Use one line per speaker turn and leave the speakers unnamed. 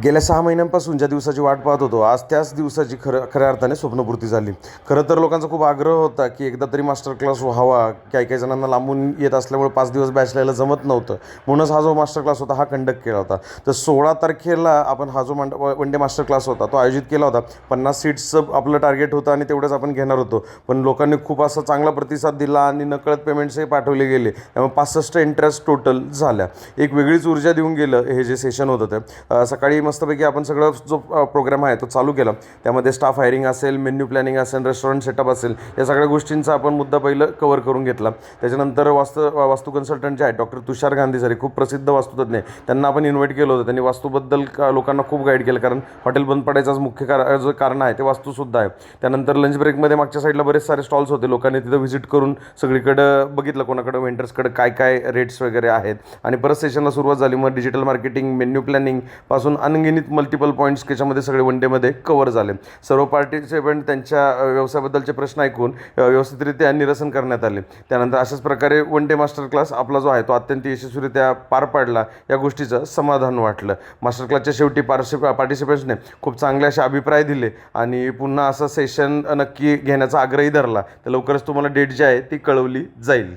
गेल्या 6 महिन्यांपासून ज्या दिवसाची वाट पाहत होतो, आज त्याच दिवसाची खऱ्या अर्थाने स्वप्नपूर्ती झाली. खरं तर लोकांचा खूप आग्रह होता, की एकदा तरी मास्टर क्लास व्हावा. काही-काही जणांना लांबून येत असल्यामुळे 5 दिवस बॅच लावायला जमत नव्हतं. म्हणूनच हा जो मास्टर क्लास होता, हा कंडक्ट केला होता. तर 16 तारखेला आपण हा जो वन डे मास्टर क्लास होता, तो आयोजित केला होता. 50 सीट्सचं आपलं टार्गेट होतं आणि तेवढंच आपण घेणार होतो. पण लोकांनी खूप असा चांगला प्रतिसाद दिला आणि नकळत पेमेंट्सही पाठवले गेले. त्यामुळे 65 एंट्र्याच टोटल झाल्या. एक वेगळीच ऊर्जा देऊन गेलं हे जे सेशन होतं ते. सकाळी मस्तपैकी आपण सगळं जो प्रोग्राम आहे तो चालू केला. त्यामध्ये स्टाफ हायरिंग असेल, मेन्यू प्लॅनिंग असेल, रेस्टॉरंट सेटअप असेल, या सगळ्या गोष्टींचा आपण मुद्दा पहिलं कव्हर करून घेतला. त्याच्यानंतर वास्तू कन्सल्टंट जे आहेत डॉक्टर तुषार गांधी सर, खूप प्रसिद्ध वास्तुतज्ञ, त्यांना आपण इन्व्हाइट केलं होतं. त्यांनी वास्तूबद्दल लोकांना खूप गाईड केलं, कारण हॉटेल बंद पडायचाच मुख्य जो कारण आहे ते वास्तूसुद्धा आहे. त्यानंतर लंच ब्रेकमध्ये मागच्या साईडला बरेच सारे स्टॉल्स होते. लोकांनी तिथं व्हिजिट करून सगळीकडं बघितलं, कोणाकडं वेंडर्सकडं काय काय रेट्स वगैरे आहेत. आणि परत सेशनला सुरुवात झाली. मग डिजिटल मार्केटिंग, मेन्यू प्लॅनिंग पासून अनगिनित मल्टिपल पॉईंट्स त्याच्यामध्ये सगळे वन डेमध्ये कव्हर झाले. सर्व पार्टिसिपंट त्यांच्या व्यवसायाबद्दलचे प्रश्न ऐकून व्यवस्थितरित्या निरसन करण्यात आले. त्यानंतर अशाच प्रकारे वन डे मास्टर क्लास आपला जो आहे तो अत्यंत यशस्वीरित्या पार पाडला. या गोष्टीचं समाधान वाटलं. मास्टर क्लासच्या शेवटी पार्टिसिपंट्सने खूप चांगले असे अभिप्राय दिले आणि पुन्हा असं सेशन नक्की घेण्याचा आग्रही धरला. तर लवकरच तुम्हाला डेट जी आहे ती कळवली जाईल.